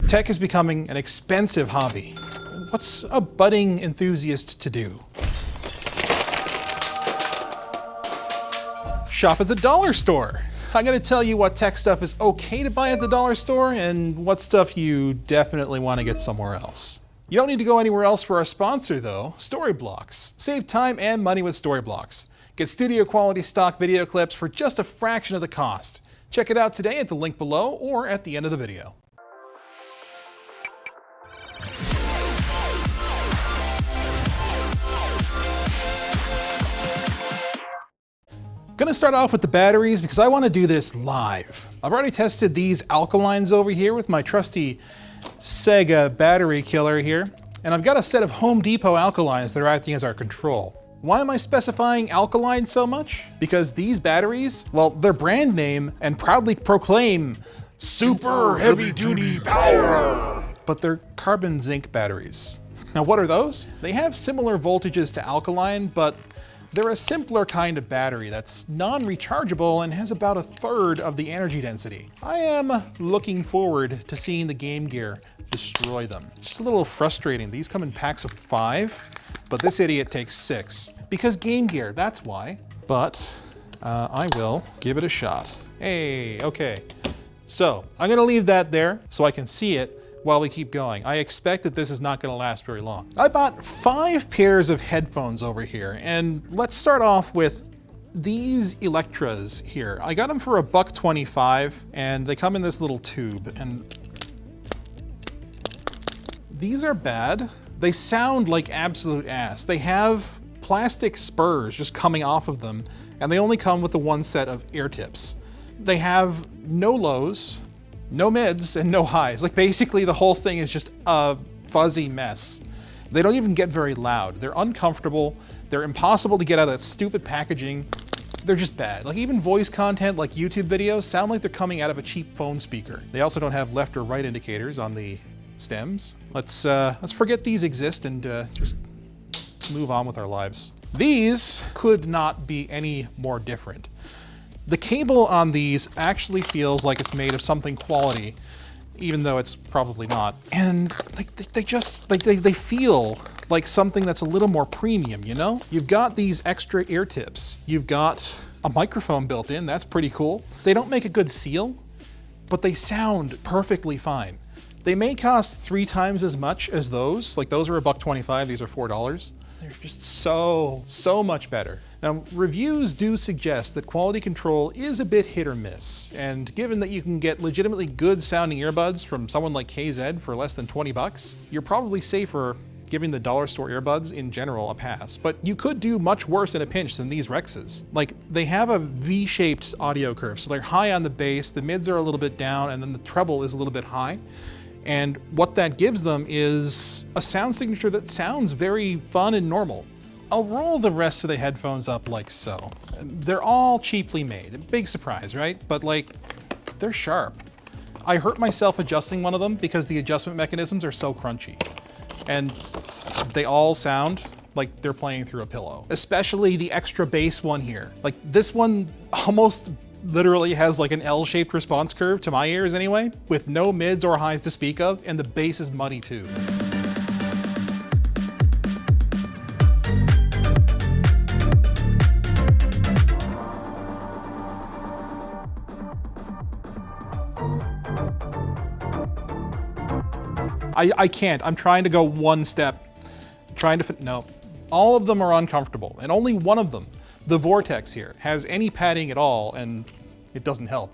Tech is becoming an expensive hobby. What's a budding enthusiast to do? Shop at the dollar store. I'm gonna tell you what tech stuff is okay to buy at the dollar store and what stuff you definitely wanna get somewhere else. You don't need to go anywhere else for our sponsor though, Storyblocks. Save time and money with Storyblocks. Get studio quality stock video clips for just a fraction of the cost. Check it out today at the link below or at the end of the video. Gonna start off with the batteries because I want to do this live. I've already tested these alkalines over here with my trusty Sega battery killer here, and I've got a set of Home Depot alkalines that are acting as our control. Why am I specifying alkaline so much? Because these batteries, well, they're brand name and proudly proclaim super heavy duty power, but they're carbon zinc batteries. Now what are those? They have similar voltages to alkaline, but they're a simpler kind of battery that's non-rechargeable and has about 1/3 of the energy density. I am looking forward to seeing the Game Gear destroy them. It's just a little frustrating. These come in packs of 5, but this idiot takes 6. Because Game Gear, that's why. But I will give it a shot. Hey, okay. So I'm gonna leave that there so I can see it while we keep going. I expect that this is not gonna last very long. I bought 5 pairs of headphones over here, and let's start off with these Electras here. I got them for $1.25, and they come in this little tube, and these are bad. They sound like absolute ass. They have plastic spurs just coming off of them, and they only come with the one set of ear tips. They have no lows, no mids, and no highs. Like basically the whole thing is just a fuzzy mess. They don't even get very loud. They're uncomfortable. They're impossible to get out of that stupid packaging. They're just bad. Like even voice content like YouTube videos sound like they're coming out of a cheap phone speaker. They also don't have left or right indicators on the stems. Let's forget these exist and just move on with our lives. These could not be any more different. The cable on these actually feels like it's made of something quality, even though it's probably not. And they feel like something that's a little more premium, you know? You've got these extra ear tips. You've got a microphone built in, that's pretty cool. They don't make a good seal, but they sound perfectly fine. They may cost 3 times as much as those. Like those are $1.25, these are $4. They're just so much better. Now, reviews do suggest that quality control is a bit hit or miss, and given that you can get legitimately good sounding earbuds from someone like KZ for less than 20 bucks, you're probably safer giving the dollar store earbuds in general a pass. But you could do much worse in a pinch than these Rexes. Like, they have a V-shaped audio curve, so they're high on the bass, the mids are a little bit down, and then the treble is a little bit high. And what that gives them is a sound signature that sounds very fun and normal. I'll roll the rest of the headphones up like so. They're all cheaply made. Big surprise, right? But like, they're sharp. I hurt myself adjusting one of them because the adjustment mechanisms are so crunchy. And they all sound like they're playing through a pillow. Especially the extra bass one here. Like this one almost literally has like an L-shaped response curve to my ears anyway, with no mids or highs to speak of, and the bass is muddy too. I can't, I'm trying to go one step, no. All of them are uncomfortable, and only one of them, the Vortex here, has any padding at all, and it doesn't help.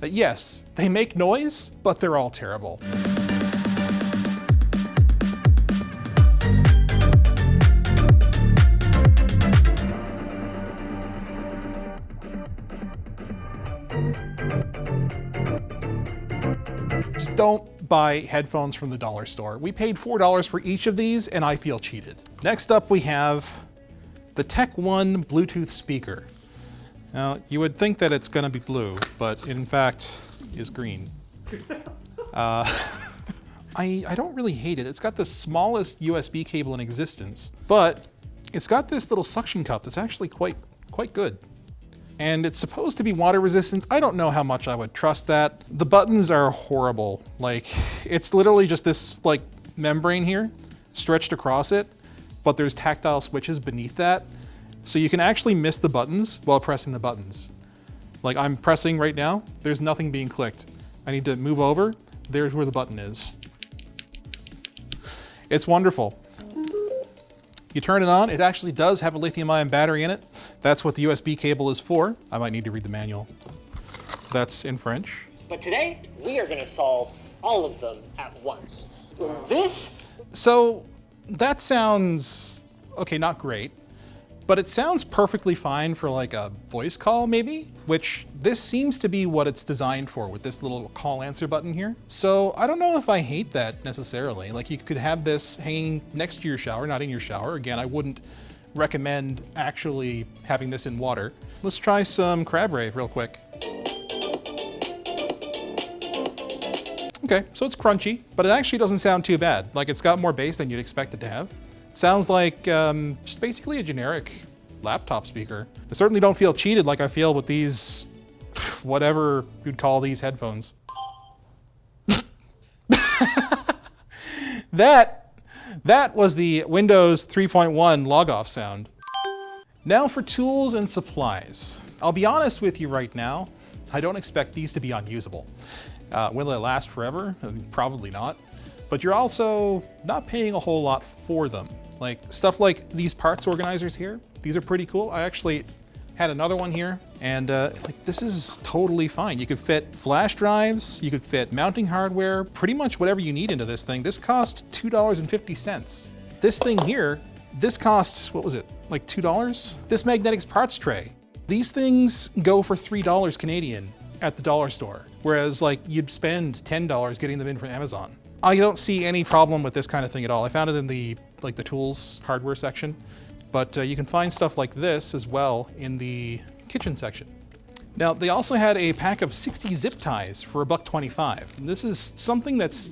Yes, they make noise, but they're all terrible. Just don't buy headphones from the dollar store. We paid $4 for each of these, and I feel cheated. Next up, we have the Tech One Bluetooth speaker. Now, you would think that it's gonna be blue, but it in fact is green. I don't really hate it. It's got the smallest USB cable in existence, but it's got this little suction cup that's actually quite good. and it's supposed to be water resistant. I don't know how much I would trust that. The buttons are horrible. Like, it's literally just this like membrane here stretched across it, but there's tactile switches beneath that. So you can actually miss the buttons while pressing the buttons. Like I'm pressing right now, there's nothing being clicked. I need to move over, there's where the button is. It's wonderful. You turn it on, it actually does have a lithium-ion battery in it. That's what the USB cable is for. I might need to read the manual. That's in French. But today, we are gonna solve all of them at once. This? So that sounds, okay, not great, but it sounds perfectly fine for like a voice call maybe, which this seems to be what it's designed for with this little call answer button here. So I don't know if I hate that necessarily. Like you could have this hanging next to your shower, not in your shower. Again, I wouldn't recommend actually having this in water. Let's try some crab rave real quick. Okay, so it's crunchy, but it actually doesn't sound too bad. Like it's got more bass than you'd expect it to have. Sounds like just basically a generic laptop speaker. I certainly don't feel cheated like I feel with these, whatever you'd call these headphones. That was the Windows 3.1 log-off sound. Now for tools and supplies. I'll be honest with you right now, I don't expect these to be unusable. Will it last forever? Probably not. But you're also not paying a whole lot for them. Like stuff like these parts organizers here, these are pretty cool. I actually had another one here, and like this is totally fine. You could fit flash drives, you could fit mounting hardware, pretty much whatever you need into this thing. This cost $2.50. This thing here, this costs, what was it, like $2? This magnetics parts tray. These things go for $3 Canadian at the dollar store, whereas like you'd spend $10 getting them in from Amazon. I don't see any problem with this kind of thing at all. I found it in the tools hardware section, but you can find stuff like this as well in the kitchen section. Now they also had a pack of 60 zip ties for $1.25. And this is something that's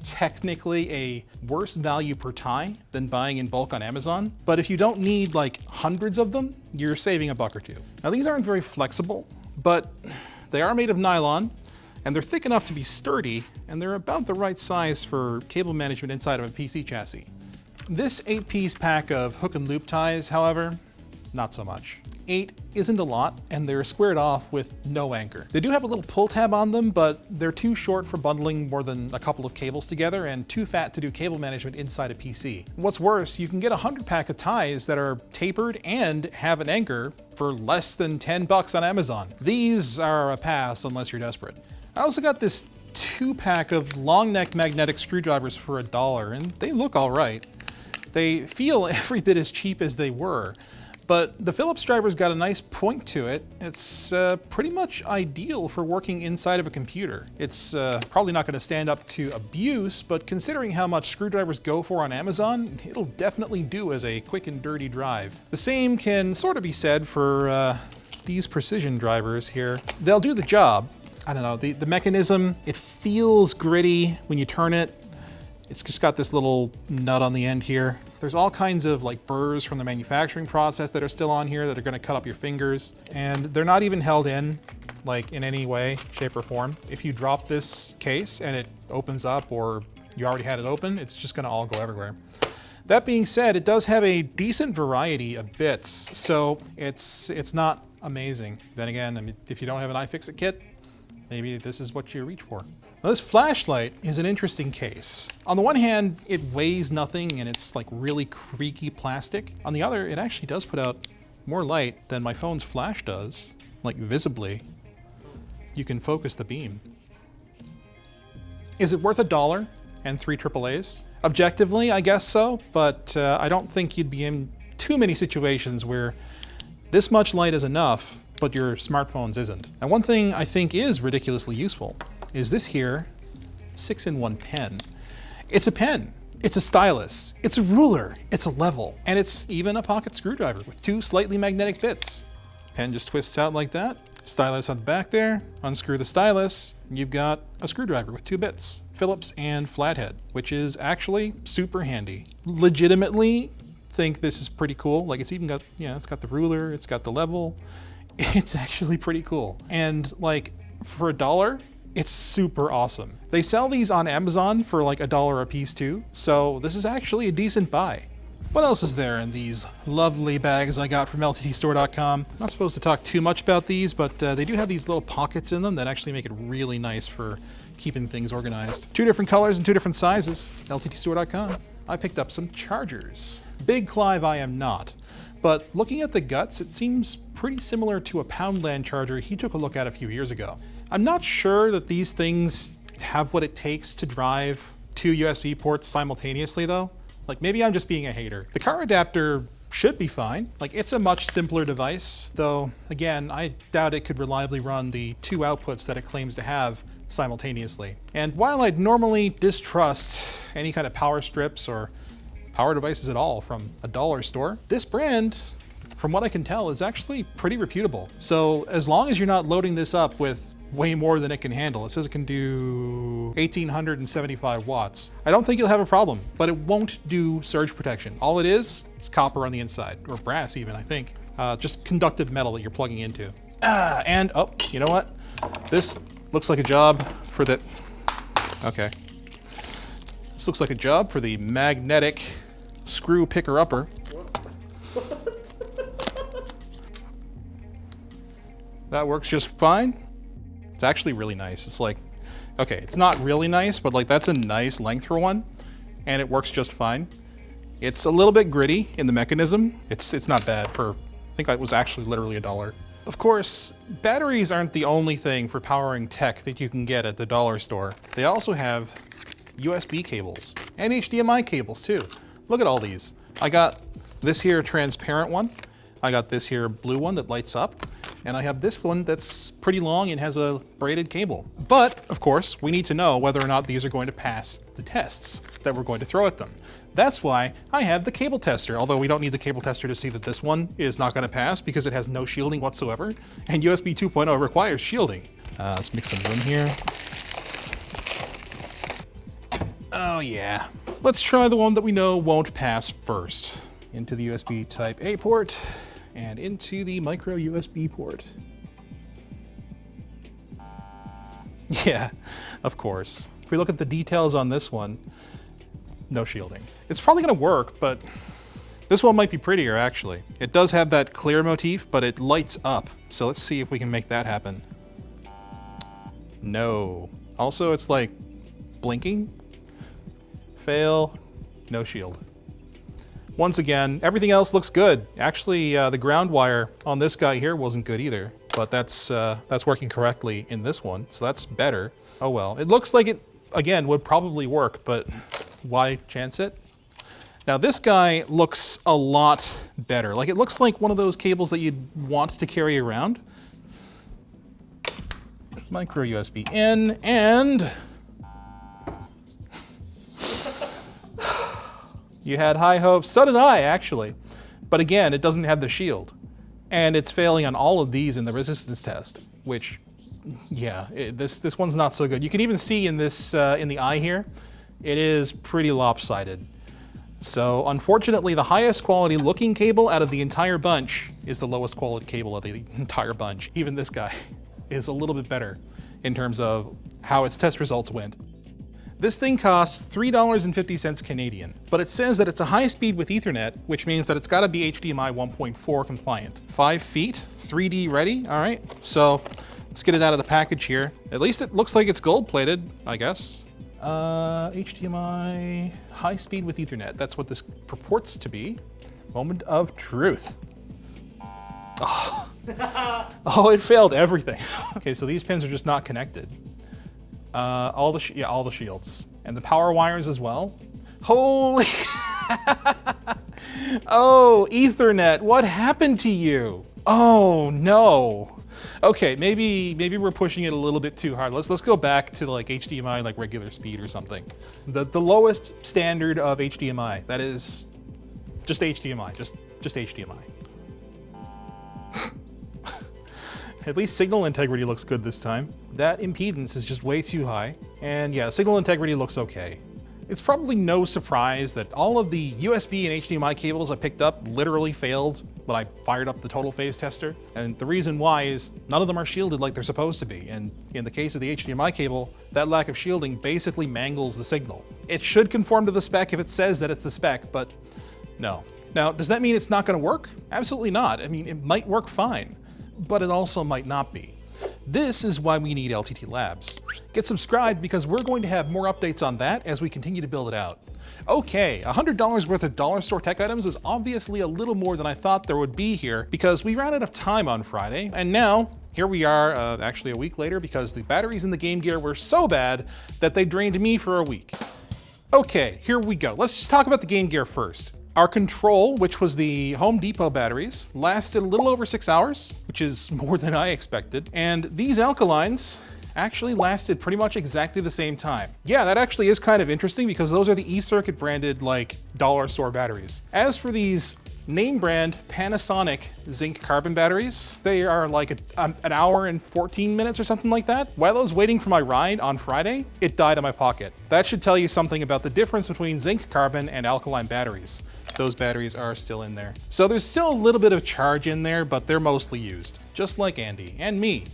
technically a worse value per tie than buying in bulk on Amazon. But if you don't need like hundreds of them, you're saving $1 or $2. Now these aren't very flexible, but they are made of nylon, and they're thick enough to be sturdy, and they're about the right size for cable management inside of a PC chassis. This 8-piece pack of hook and loop ties, however, not so much. 8 isn't a lot, and they're squared off with no anchor. They do have a little pull tab on them, but they're too short for bundling more than a couple of cables together and too fat to do cable management inside a PC. What's worse, you can get a 100-pack of ties that are tapered and have an anchor for less than $10 on Amazon. These are a pass unless you're desperate. I also got this 2-pack of long neck magnetic screwdrivers for $1, and they look all right. They feel every bit as cheap as they were, but the Phillips driver's got a nice point to it. It's pretty much ideal for working inside of a computer. It's probably not going to stand up to abuse, but considering how much screwdrivers go for on Amazon, it'll definitely do as a quick and dirty drive. The same can sort of be said for these precision drivers here. They'll do the job. I don't know, the mechanism, it feels gritty when you turn it. It's just got this little nut on the end here. There's all kinds of like burrs from the manufacturing process that are still on here that are gonna cut up your fingers. And they're not even held in like in any way, shape or form. If you drop this case and it opens up or you already had it open, it's just gonna all go everywhere. That being said, it does have a decent variety of bits, so it's not amazing. Then again, I mean, if you don't have an iFixit kit, maybe this is what you reach for. Now, this flashlight is an interesting case. On the one hand, it weighs nothing and it's like really creaky plastic. On the other, it actually does put out more light than my phone's flash does, like visibly. You can focus the beam. Is it worth $1 and 3 AAAs? Objectively, I guess so, but I don't think you'd be in too many situations where this much light is enough but your smartphone's isn't. And one thing I think is ridiculously useful is this here 6-in-1 pen. It's a pen, it's a stylus, it's a ruler, it's a level, and it's even a pocket screwdriver with 2 slightly magnetic bits. Pen just twists out like that, stylus on the back there, unscrew the stylus, you've got a screwdriver with 2 bits, Phillips and flathead, which is actually super handy. Legitimately think this is pretty cool. Like it's even got, it's got the ruler, it's got the level. It's actually pretty cool. And like for $1, it's super awesome. They sell these on Amazon for like $1 a piece too. So this is actually a decent buy. What else is there in these lovely bags I got from LTDstore.com? I'm not supposed to talk too much about these, but they do have these little pockets in them that actually make it really nice for keeping things organized. 2 different colors and 2 different sizes. LTDstore.com. I picked up some chargers. Big Clive I am not, but looking at the guts, it seems pretty similar to a Poundland charger he took a look at a few years ago. I'm not sure that these things have what it takes to drive 2 USB ports simultaneously though. Like maybe I'm just being a hater. The car adapter should be fine. Like it's a much simpler device, though again, I doubt it could reliably run the 2 outputs that it claims to have simultaneously. And while I'd normally distrust any kind of power strips or power devices at all from a dollar store, this brand, from what I can tell, is actually pretty reputable. So as long as you're not loading this up with way more than it can handle. It says it can do 1,875 watts. I don't think you'll have a problem, but it won't do surge protection. All it is copper on the inside, or brass even, I think. Just conductive metal that you're plugging into. And, oh, you know what? This looks like a job for the, okay. This looks like a job for the magnetic screw picker-upper. That works just fine. It's actually really nice. It's like, okay, it's not really nice, but like that's a nice length for one, and it works just fine. It's a little bit gritty in the mechanism. It's not bad for, I think it was actually literally $1. Of course, batteries aren't the only thing for powering tech that you can get at the dollar store. They also have USB cables and HDMI cables too. Look at all these. I got this here transparent one. I got this here blue one that lights up. And I have this one that's pretty long and has a braided cable. But, of course, we need to know whether or not these are going to pass the tests that we're going to throw at them. That's why I have the cable tester, although we don't need the cable tester to see that this one is not going to pass because it has no shielding whatsoever, and USB 2.0 requires shielding. Let's make some room here. Oh yeah. Let's try the one that we know won't pass first. Into the USB Type A port, and into the micro USB port. Yeah, of course. If we look at the details on this one, no shielding. It's probably gonna work, but this one might be prettier actually. It does have that clear motif, but it lights up. So let's see if we can make that happen. No. Also, it's like blinking. Fail, no shield. Once again, everything else looks good. Actually, the ground wire on this guy here wasn't good either, but that's working correctly in this one, so that's better. Oh well. It looks like it, again, would probably work, but why chance it? Now this guy looks a lot better. Like it looks like one of those cables that you'd want to carry around. Micro USB in, and you had high hopes, so did I actually. But again, it doesn't have the shield. And it's failing on all of these in the resistance test, which, yeah, this one's not so good. You can even see in this, in the eye here, it is pretty lopsided. So unfortunately, the highest quality looking cable out of the entire bunch is the lowest quality cable of the entire bunch. Even this guy is a little bit better in terms of how its test results went. This thing costs $3.50 Canadian, but it says that it's a high speed with Ethernet, which means that it's gotta be HDMI 1.4 compliant. 5 feet, 3D ready, all right. So let's get it out of the package here. At least it looks like it's gold plated, I guess. HDMI, high speed with Ethernet. That's what this purports to be. Moment of truth. Oh, oh, it failed everything. Okay, so these pins are just not connected. All the shields and the power wires as well. Holy! Oh, Ethernet, what happened to you? Oh no. Okay, maybe we're pushing it a little bit too hard. Let's go back to like HDMI, like regular speed or something. The lowest standard of HDMI. That is just HDMI. Just HDMI. At least signal integrity looks good this time. That impedance is just way too high. And yeah, signal integrity looks okay. It's probably no surprise that all of the USB and HDMI cables I picked up literally failed when I fired up the total phase tester. And the reason why is none of them are shielded like they're supposed to be. And in the case of the HDMI cable, that lack of shielding basically mangles the signal. It should conform to the spec if it says that it's the spec, but no. Now, does that mean it's not going to work? Absolutely not. I mean, it might work fine, but it also might not be. This is why we need LTT Labs. Get subscribed because we're going to have more updates on that as we continue to build it out. Okay, $100 worth of dollar store tech items is obviously a little more than I thought there would be here because we ran out of time on Friday, and now here we are actually a week later because the batteries in the Game Gear were so bad that they drained me for a week. Okay, here we go. Let's just talk about the Game Gear first. Our Control, which was the Home Depot batteries, lasted a little over 6 hours, which is more than I expected. And these alkalines actually lasted pretty much exactly the same time. Yeah, that actually is kind of interesting because those are the E-Circuit branded like dollar store batteries. As for these name brand Panasonic zinc carbon batteries, they are like an hour and 14 minutes or something like that. While I was waiting for my ride on Friday, it died in my pocket. That should tell you something about the difference between zinc carbon and alkaline batteries. Those batteries are still in there. So there's still a little bit of charge in there, but they're mostly used, just like Andy and me.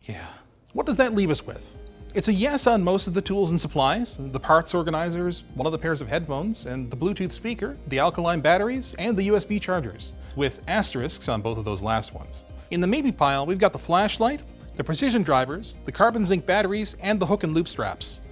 Yeah. What does that leave us with? It's a yes on most of the tools and supplies, the parts organizers, one of the pairs of headphones, and the Bluetooth speaker, the alkaline batteries, and the USB chargers, with asterisks on both of those last ones. In the maybe pile, we've got the flashlight, the precision drivers, the carbon zinc batteries, and the hook and loop straps.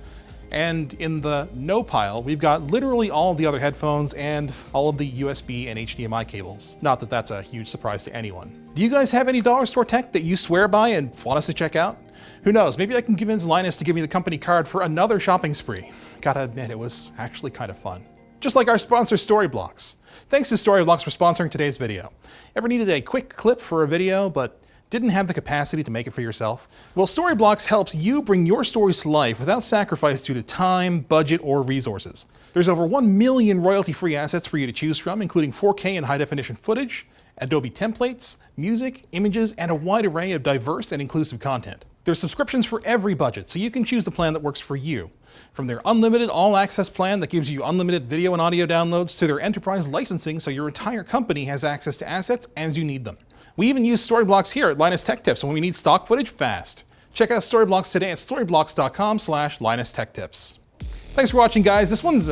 And in the no pile, we've got literally all of the other headphones and all of the USB and HDMI cables. Not that that's a huge surprise to anyone. Do you guys have any dollar store tech that you swear by and want us to check out? Who knows, maybe I can convince Linus to give me the company card for another shopping spree. Gotta admit, it was actually kind of fun. Just like our sponsor, Storyblocks. Thanks to Storyblocks for sponsoring today's video. Ever needed a quick clip for a video, but didn't have the capacity to make it for yourself? Well, Storyblocks helps you bring your stories to life without sacrifice due to time, budget, or resources. There's over 1 million royalty-free assets for you to choose from, including 4K and high-definition footage, Adobe templates, music, images, and a wide array of diverse and inclusive content. There's subscriptions for every budget, so you can choose the plan that works for you. From their unlimited all-access plan that gives you unlimited video and audio downloads to their enterprise licensing so your entire company has access to assets as you need them. We even use Storyblocks here at Linus Tech Tips when we need stock footage fast. Check out Storyblocks today at storyblocks.com/Linus Tech Tips. Thanks for watching, guys. This one's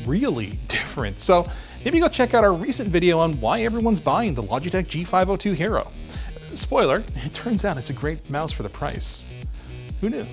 really different, so maybe go check out our recent video on why everyone's buying the Logitech G502 Hero. Spoiler, it turns out it's a great mouse for the price. Who knew?